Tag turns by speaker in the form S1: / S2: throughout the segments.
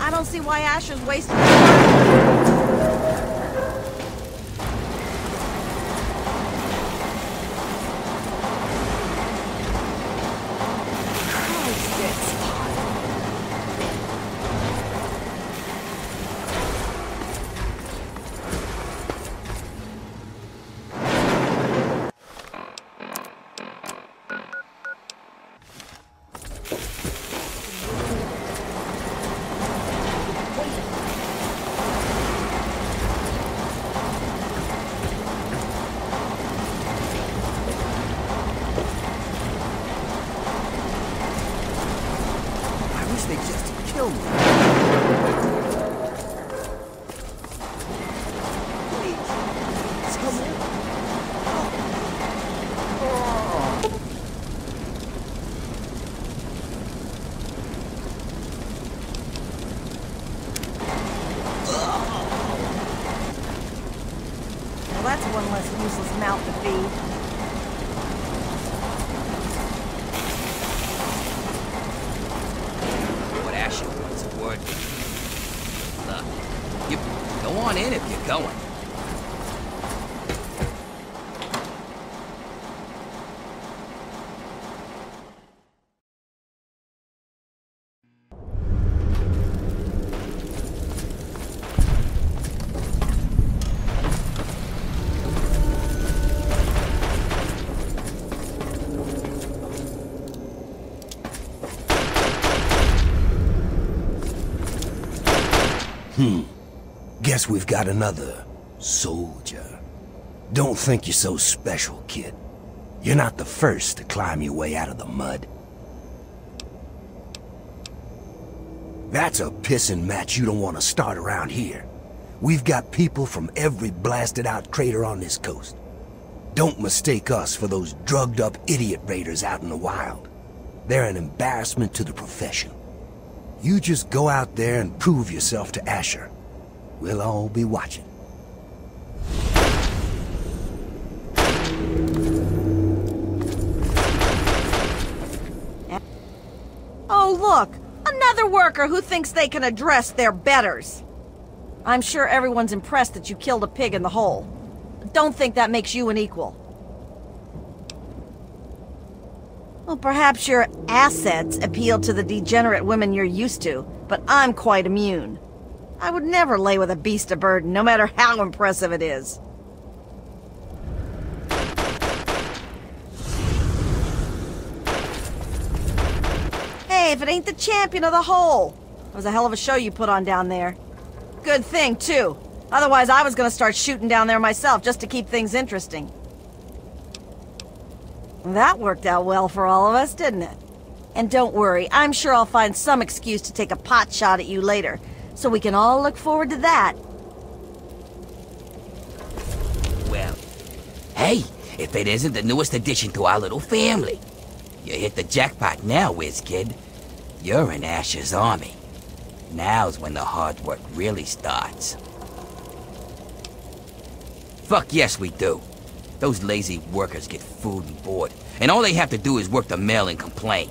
S1: I don't see why Ashur's wasting his time.
S2: They just killed me. Please, someone.
S1: Well, that's one less useless mouth to feed.
S3: Look, you go on in if you're going.
S2: Guess we've got another soldier. Don't think you're so special, kid. You're not the first to climb your way out of the mud. That's a pissing match you don't want to start around here. We've got people from every blasted out crater on this coast. Don't mistake us for those drugged up idiot raiders out in the wild. They're an embarrassment to the profession. You just go out there and prove yourself to Ashur. We'll all be watching.
S1: Oh, look! Another worker who thinks they can address their betters. I'm sure everyone's impressed that you killed a pig in the hole. Don't think that makes you an equal. Well, perhaps your assets appeal to the degenerate women you're used to, but I'm quite immune. I would never lay with a beast of burden, no matter how impressive it is. Hey, if it ain't the champion of the hole! That was a hell of a show you put on down there. Good thing, too. Otherwise, I was gonna start shooting down there myself just to keep things interesting. That worked out well for all of us, didn't it? And don't worry, I'm sure I'll find some excuse to take a pot shot at you later, so we can all look forward to that.
S3: Well, hey, if it isn't the newest addition to our little family. You hit the jackpot now, whiz kid. You're in Ashur's army. Now's when the hard work really starts. Fuck yes, we do. Those lazy workers get food and board, and all they have to do is work the mill and complain.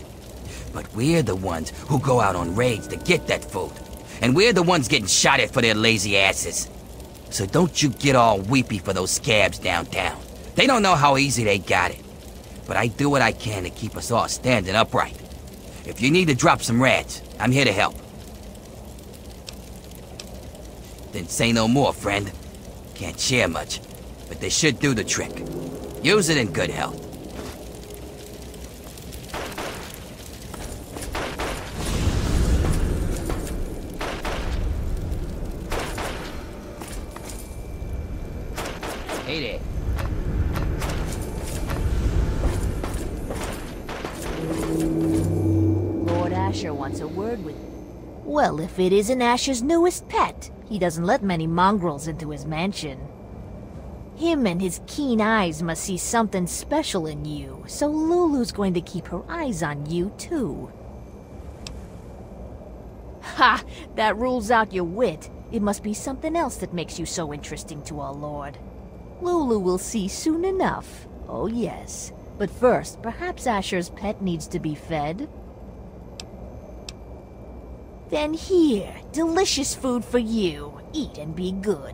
S3: But we're the ones who go out on raids to get that food. And we're the ones getting shot at for their lazy asses. So don't you get all weepy for those scabs downtown. They don't know how easy they got it. But I do what I can to keep us all standing upright. If you need to drop some rats, I'm here to help. Then say no more, friend. Can't share much, but they should do the trick. Use it in good health. Hey there.
S4: Lord Ashur wants a word with you. Well, if it isn't Ashur's newest pet, he doesn't let many mongrels into his mansion. Him and his keen eyes must see something special in you, so Lulu's going to keep her eyes on you, too. Ha! That rules out your wit. It must be something else that makes you so interesting to our lord. Lulu will see soon enough. Oh, yes. But first, perhaps Ashur's pet needs to be fed? Then here, delicious food for you. Eat and be good.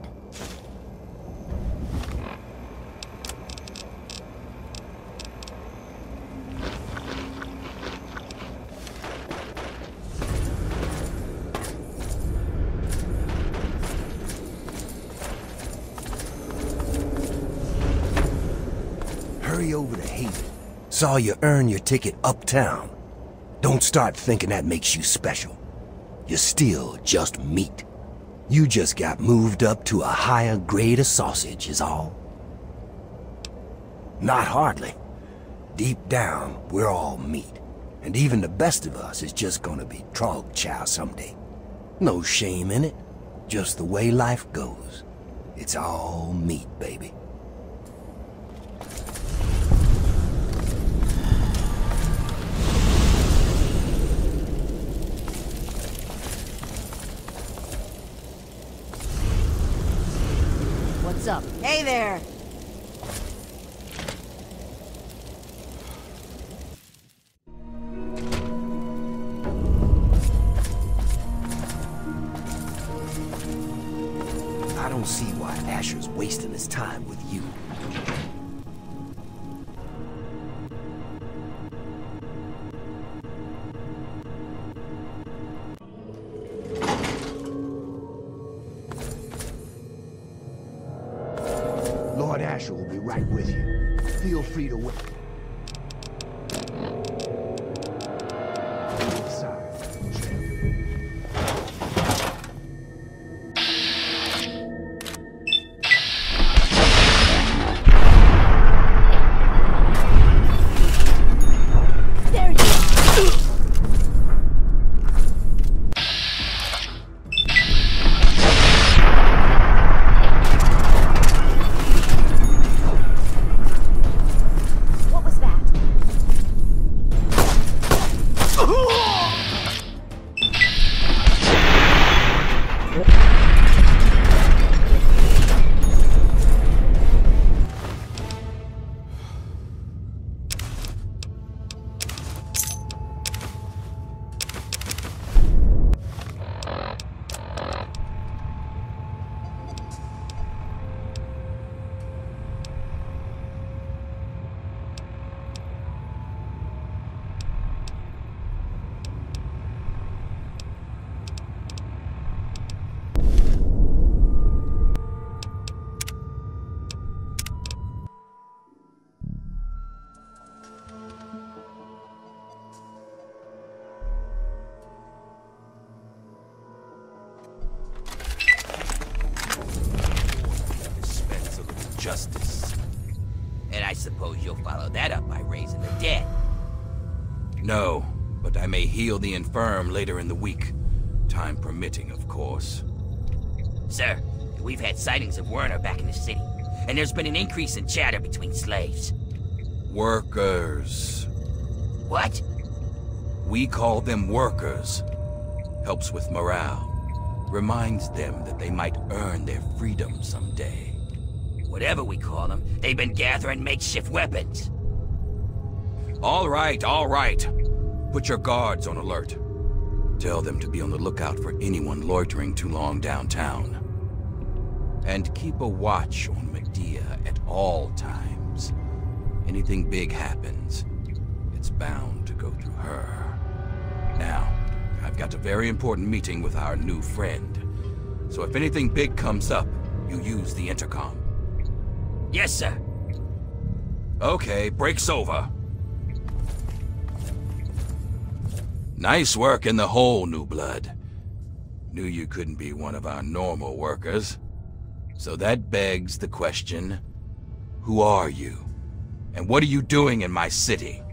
S2: Hurry over to Haven. Saw you earn your ticket uptown. Don't start thinking that makes you special. You're still just meat. You just got moved up to a higher grade of sausage is all. Not hardly. Deep down, we're all meat. And even the best of us is just gonna be trog chow someday. No shame in it. Just the way life goes. It's all meat, baby.
S4: What's up?
S1: Hey there!
S2: I don't see why Ashur's wasting his time with you. Lord Ashur will be right with you. Feel free to wait.
S3: Justice. And I suppose you'll follow that up by raising the dead. No, but I may heal the infirm later in the week. Time permitting, of course. Sir, we've had sightings of Werner back in the city, and there's been an increase in chatter between slaves. Workers. What? We call them workers. Helps with morale. Reminds them that they might earn their freedom someday. Whatever we call them, they've been gathering makeshift weapons. All right, all right. Put your guards on alert. Tell them to be on the lookout for anyone loitering too long downtown. And keep a watch on Medea at all times. Anything big happens, it's bound to go through her. Now, I've got a very important meeting with our new friend. So if anything big comes up, you use the intercom. Yes, sir. Okay, break's over. Nice work in the hole, new blood. Knew you couldn't be one of our normal workers. So that begs the question, who are you? And what are you doing in my city?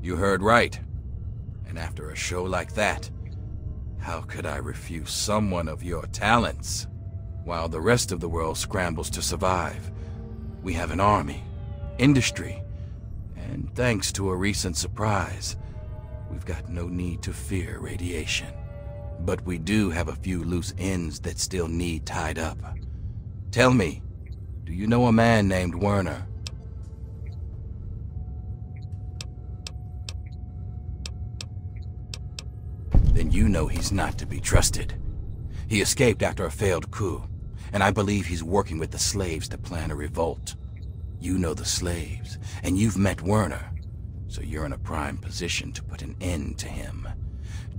S3: You heard right. And after a show like that, how could I refuse someone of your talents? While the rest of the world scrambles to survive, we have an army, industry, and thanks to a recent surprise, we've got no need to fear radiation. But we do have a few loose ends that still need tied up. Tell me, Do you know a man named Werner? Then you know he's not to be trusted. He escaped after a failed coup, and I believe he's working with the slaves to plan a revolt. You know the slaves, and you've met Werner, so you're in a prime position to put an end to him.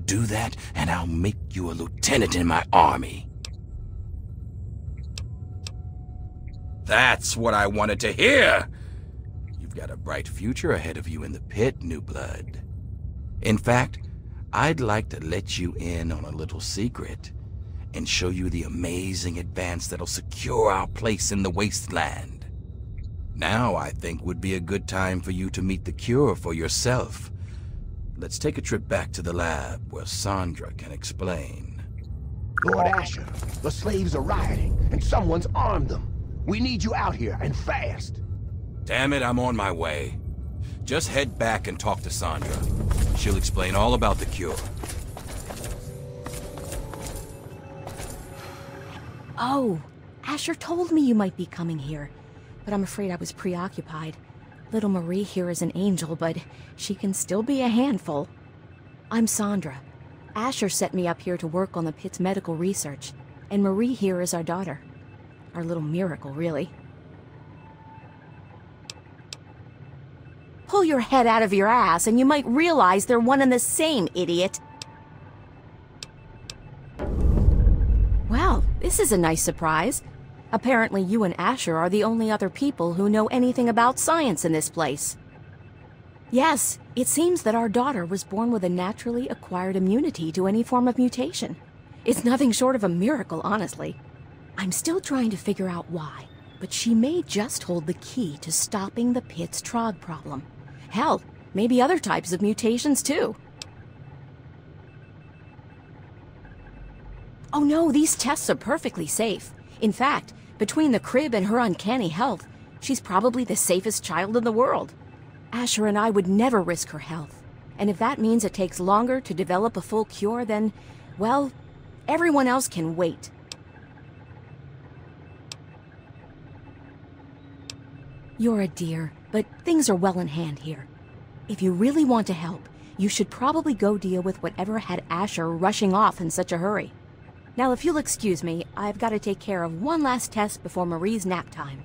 S3: Do that, and I'll make you a lieutenant in my army. That's what I wanted to hear! You've got a bright future ahead of you in the pit, new blood. In fact, I'd like to let you in on a little secret and show you the amazing advance that'll secure our place in the Wasteland. Now, I think, would be a good time for you to meet the cure for yourself. Let's take a trip back to the lab where Sandra can explain.
S2: Lord Ashur, the slaves are rioting, and someone's armed them. We need you out here, and fast.
S3: Damn it, I'm on my way. Just head back and talk to Sandra. She'll explain all about the cure.
S5: Oh, Ashur told me you might be coming here, but I'm afraid I was preoccupied. Little Marie here is an angel, but she can still be a handful. I'm Sandra. Ashur set me up here to work on the pit's medical research, and Marie here is our daughter. Our little miracle, really. Pull your head out of your ass and you might realize they're one and the same, idiot. Well, this is a nice surprise. Apparently you and Ashur are the only other people who know anything about science in this place. Yes, it seems that our daughter was born with a naturally acquired immunity to any form of mutation. It's nothing short of a miracle, honestly. I'm still trying to figure out why, but she may just hold the key to stopping the pit's trog problem. Hell, maybe other types of mutations too. Oh no, these tests are perfectly safe. In fact, between the crib and her uncanny health, she's probably the safest child in the world. Ashur and I would never risk her health. And if that means it takes longer to develop a full cure, then, well, everyone else can wait. You're a dear, but things are well in hand here. If you really want to help, you should probably go deal with whatever had Ashur rushing off in such a hurry. Now, if you'll excuse me, I've got to take care of one last test before Marie's nap time.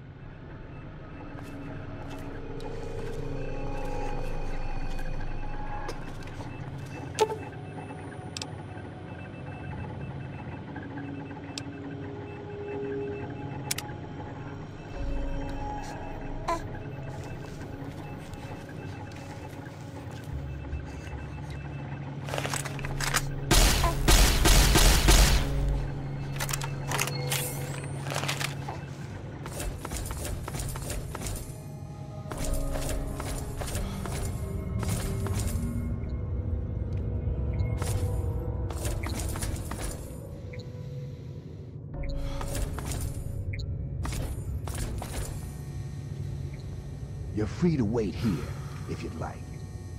S2: You're free to wait here, if you'd like.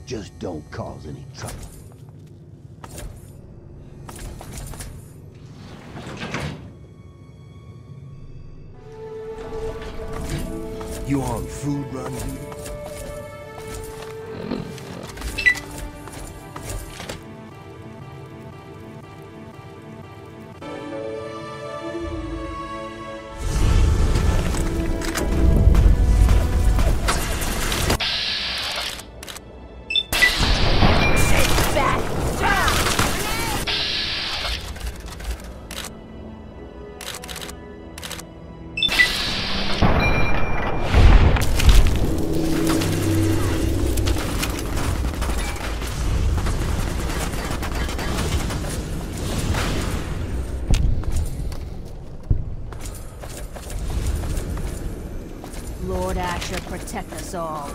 S2: Just don't cause any trouble. You on food run duty?
S4: Lord Ashur protect us all.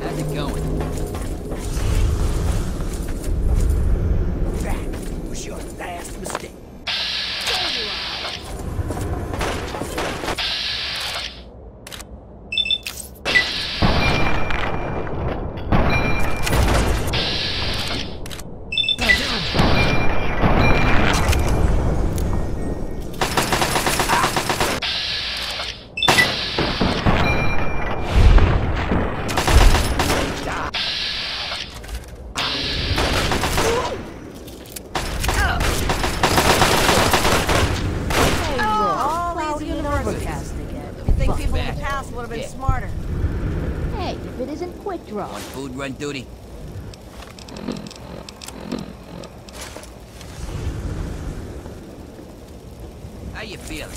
S3: How's it going?
S4: draw.
S3: On food run duty? How you feeling?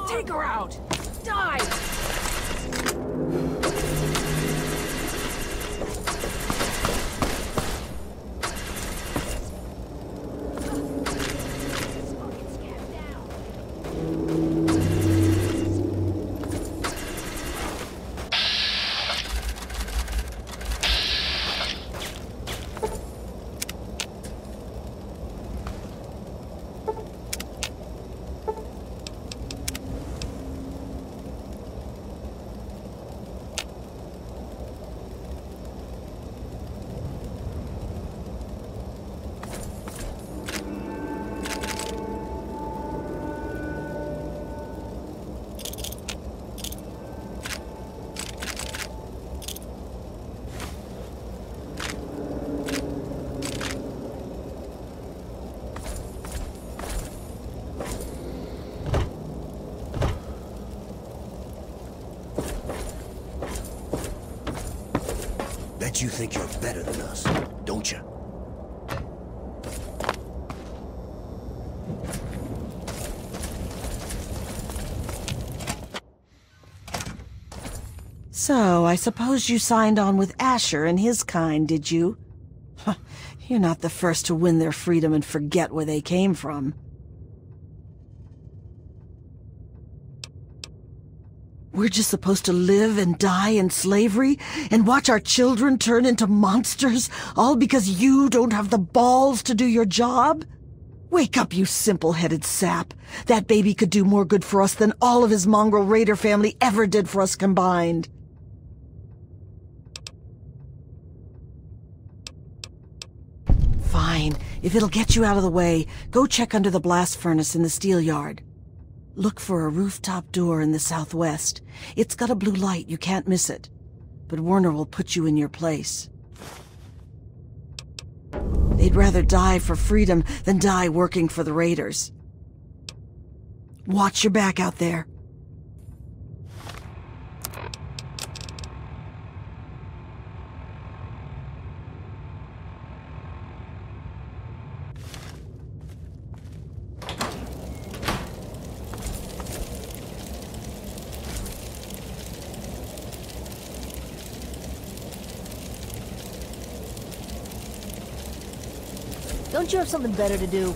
S5: Take her out! Die!
S2: Bet you think you're better than us, don't you?
S1: So, I suppose you signed on with Ashur and his kind, did you? You're not the first to win their freedom and forget where they came from. We're just supposed to live and die in slavery and watch our children turn into monsters, all because you don't have the balls to do your job? Wake up, you simple-headed sap. That baby could do more good for us than all of his mongrel raider family ever did for us combined. Fine. If it'll get you out of the way, go check under the blast furnace in the steel yard. Look for a rooftop door in the southwest. It's got a blue light, you can't miss it. But Werner will put you in your place. They'd rather die for freedom than die working for the raiders. Watch your back out there.
S4: Don't you have something better to do?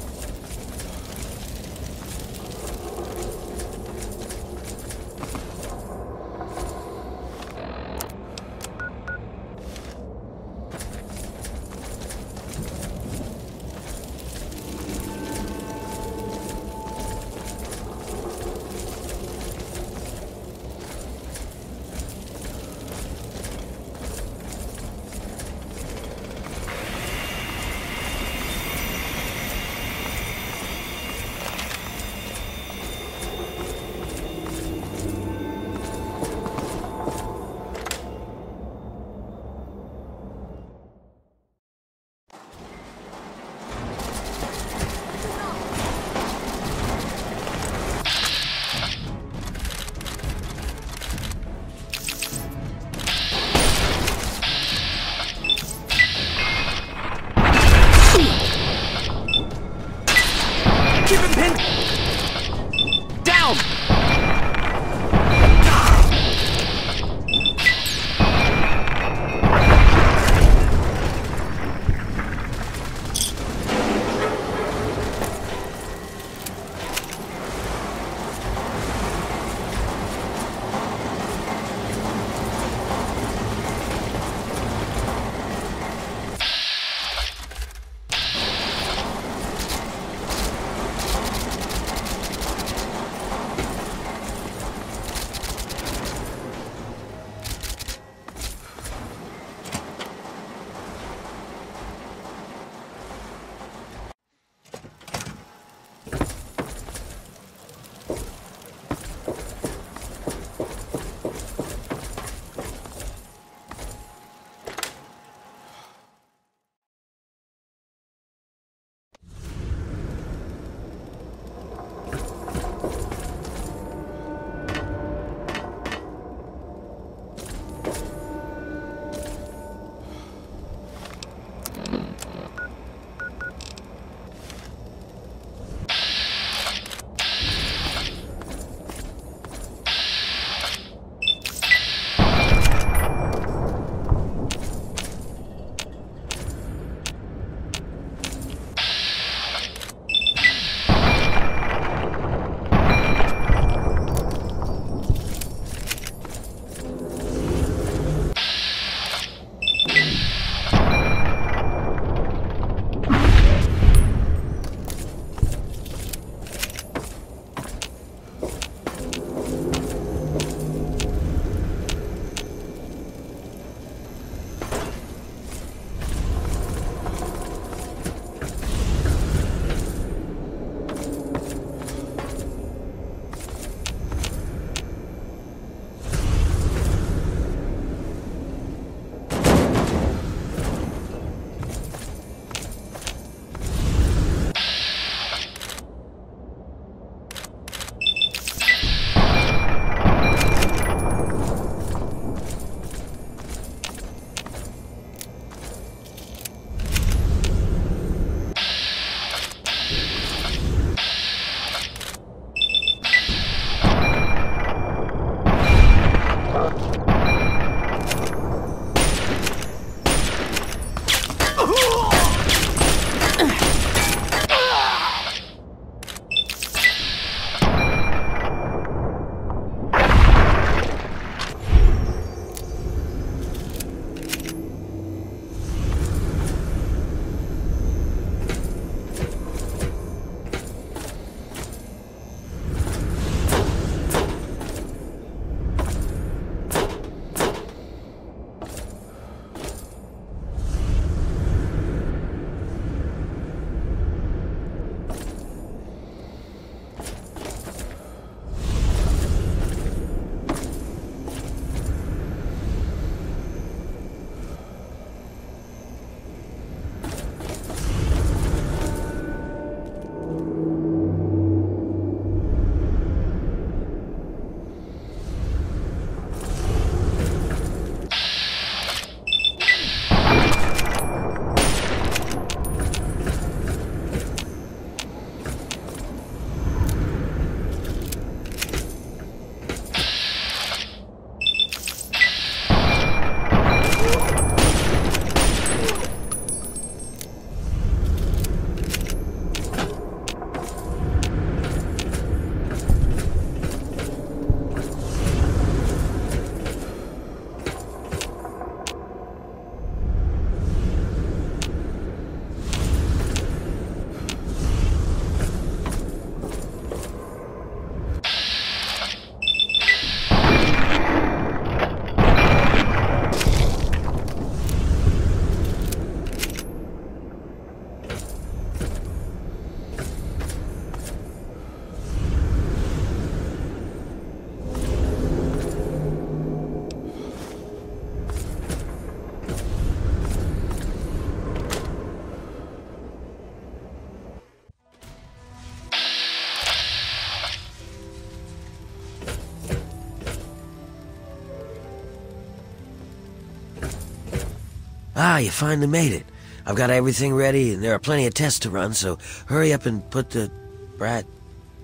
S6: Ah, you finally made it. I've got everything ready, and there are plenty of tests to run, so hurry up and put the...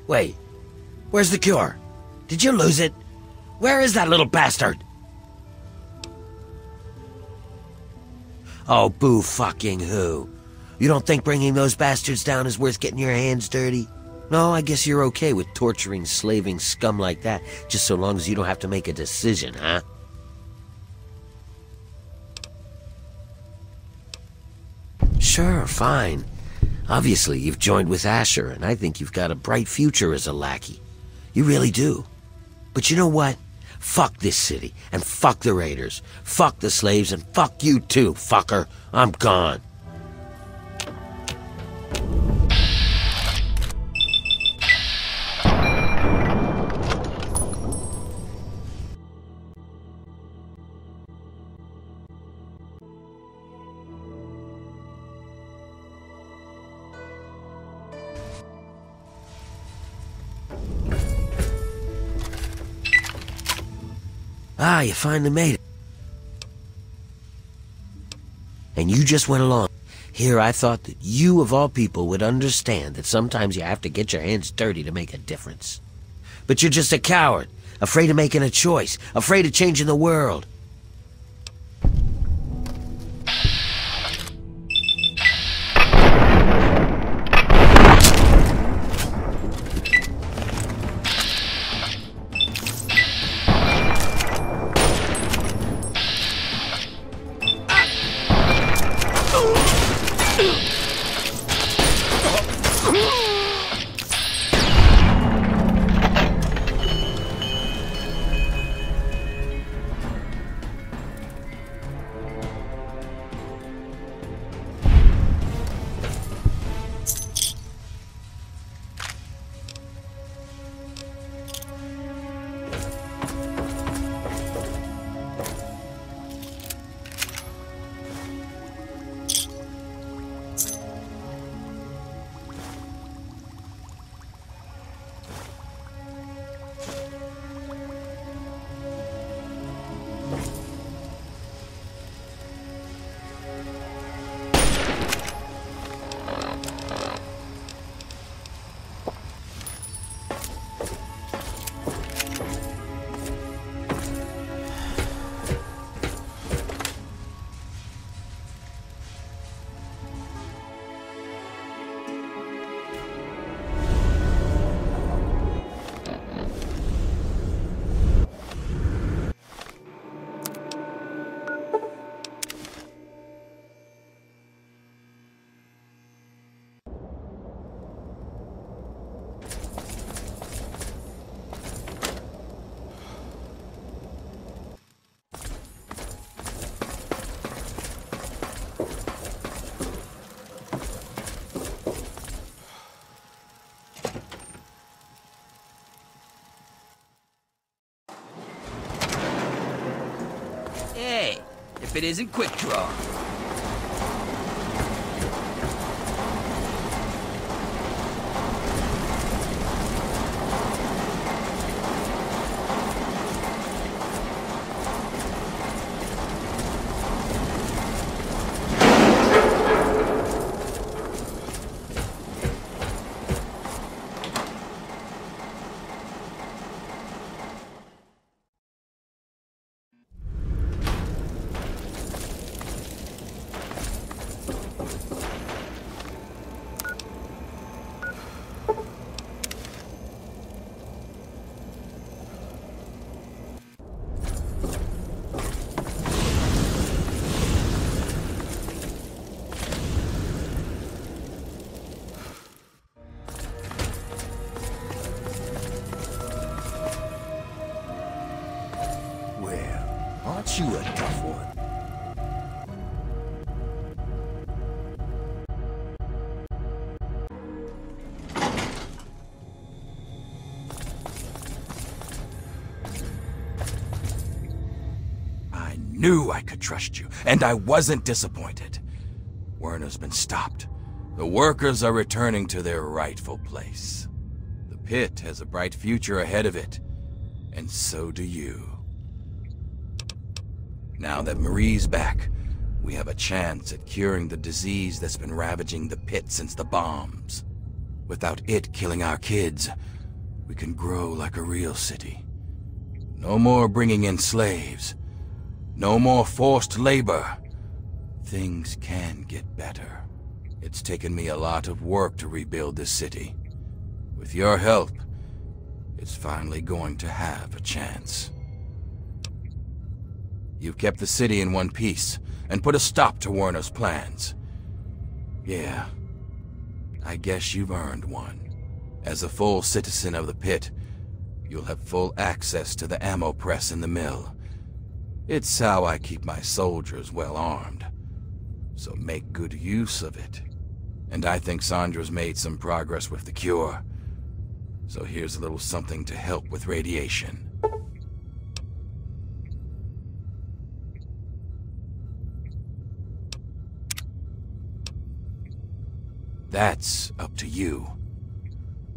S6: Wait, where's the cure? Did you lose it? Where is that little bastard? Oh, boo fucking who? You don't think bringing those bastards down is worth getting your hands dirty? No, I guess you're okay with torturing, slaving scum like that, just so long as you don't have to make a decision, huh? Sure, fine. Obviously, you've joined with Ashur, and I think you've got a bright future as a lackey. You really do. But you know what? Fuck this city, and fuck the raiders. Fuck the slaves, and fuck you too, fucker. I'm gone. Ah, you finally made it. And you just went along. Here, I thought that you, of all people, would understand that sometimes you have to get your hands dirty to make a difference. But you're just a coward, afraid of making a choice, afraid of changing the world.
S3: Hey, if it isn't Quick Draw.
S2: Aren't you a tough one?
S7: I knew I could trust you, and I wasn't disappointed. Werner's been stopped. The workers are returning to their rightful place. The pit has a bright future ahead of it, and so do you. Now that Marie's back, we have a chance at curing the disease that's been ravaging the pit since the bombs. Without it killing our kids, we can grow like a real city. No more bringing in slaves. No more forced labor. Things can get better. It's taken me a lot of work to rebuild this city. With your help, it's finally going to have a chance. You've kept the city in one piece and put a stop to Werner's plans. Yeah, I guess you've earned one. As a full citizen of the pit, you'll have full access to the ammo press in the mill. It's how I keep my soldiers well armed. So make good use of it. And I think Sandra's made some progress with the cure. So here's a little something to help with radiation. That's up to you.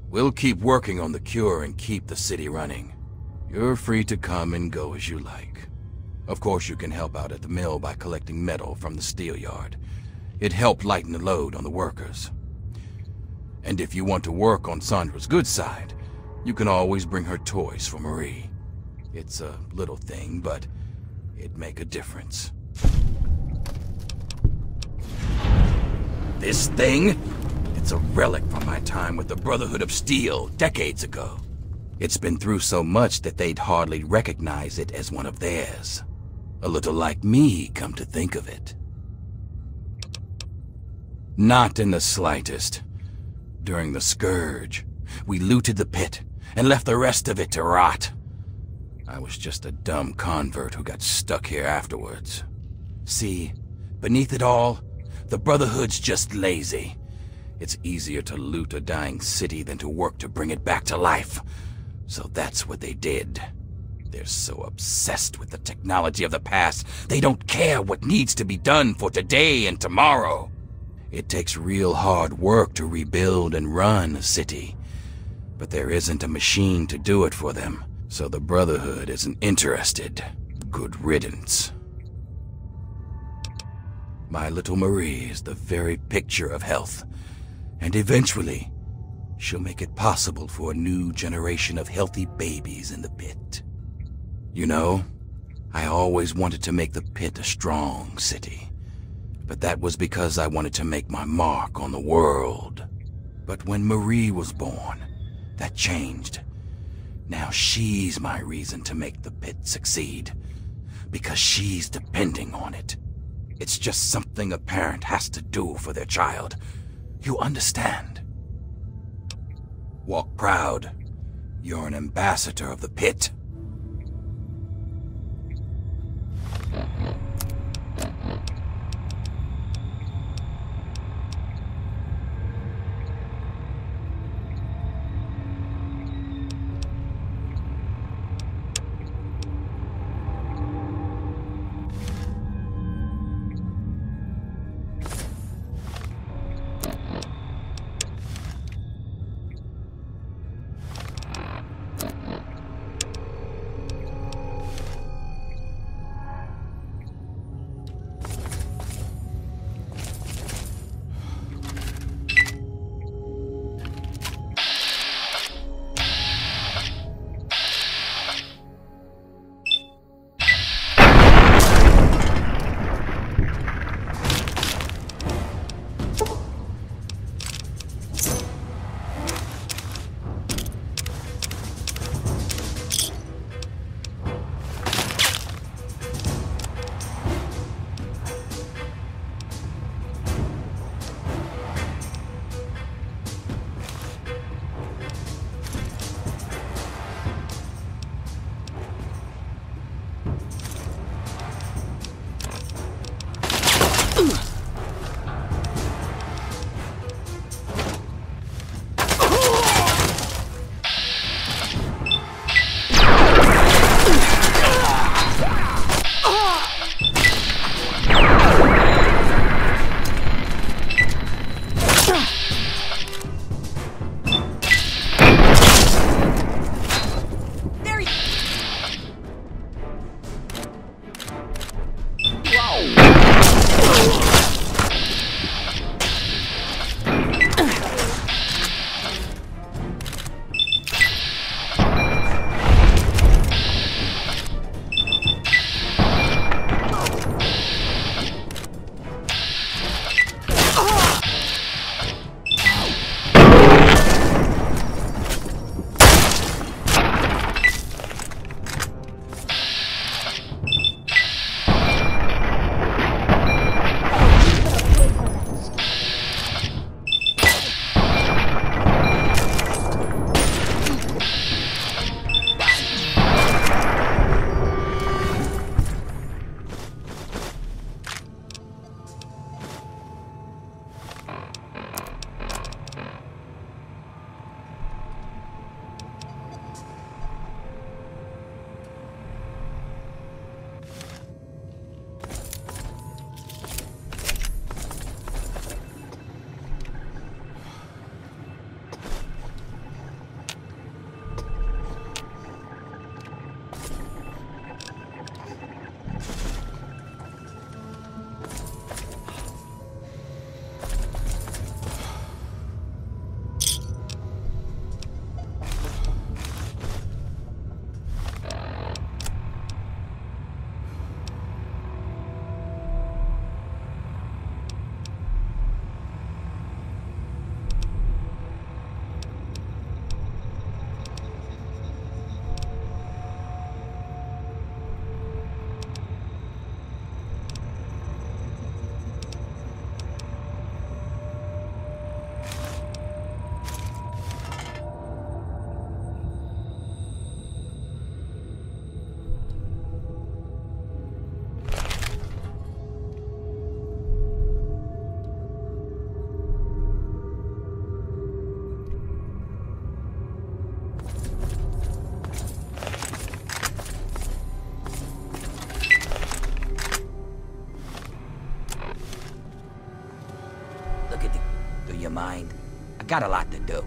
S7: We'll keep working on the cure and keep the city running. You're free to come and go as you like. Of course, you can help out at the mill by collecting metal from the steel yard. It helped lighten the load on the workers. And if you want to work on Sandra's good side, you can always bring her toys for Marie. It's a little thing, but it'd make a difference. This thing? It's a relic from my time with the Brotherhood of Steel decades ago. It's been through so much that they'd hardly recognize it as one of theirs. A little like me, come to think of it. Not in the slightest. During the Scourge, we looted the pit and left the rest of it to rot. I was just a dumb convert who got stuck here afterwards. See, beneath it all, the Brotherhood's just lazy. It's easier to loot a dying city than to work to bring it back to life. So that's what they did. They're so obsessed with the technology of the past, they don't care what needs to be done for today and tomorrow. It takes real hard work to rebuild and run a city. But there isn't a machine to do it for them, so the Brotherhood isn't interested. Good riddance. My little Marie is the very picture of health. And eventually, she'll make it possible for a new generation of healthy babies in the pit. You know, I always wanted to make the pit a strong city. But that was because I wanted to make my mark on the world. But when Marie was born, that changed. Now she's my reason to make the pit succeed. Because she's depending on it. It's just something a parent has to do for their child. You understand? Walk proud. You're an ambassador of the pit.
S3: mind? I got a lot to do.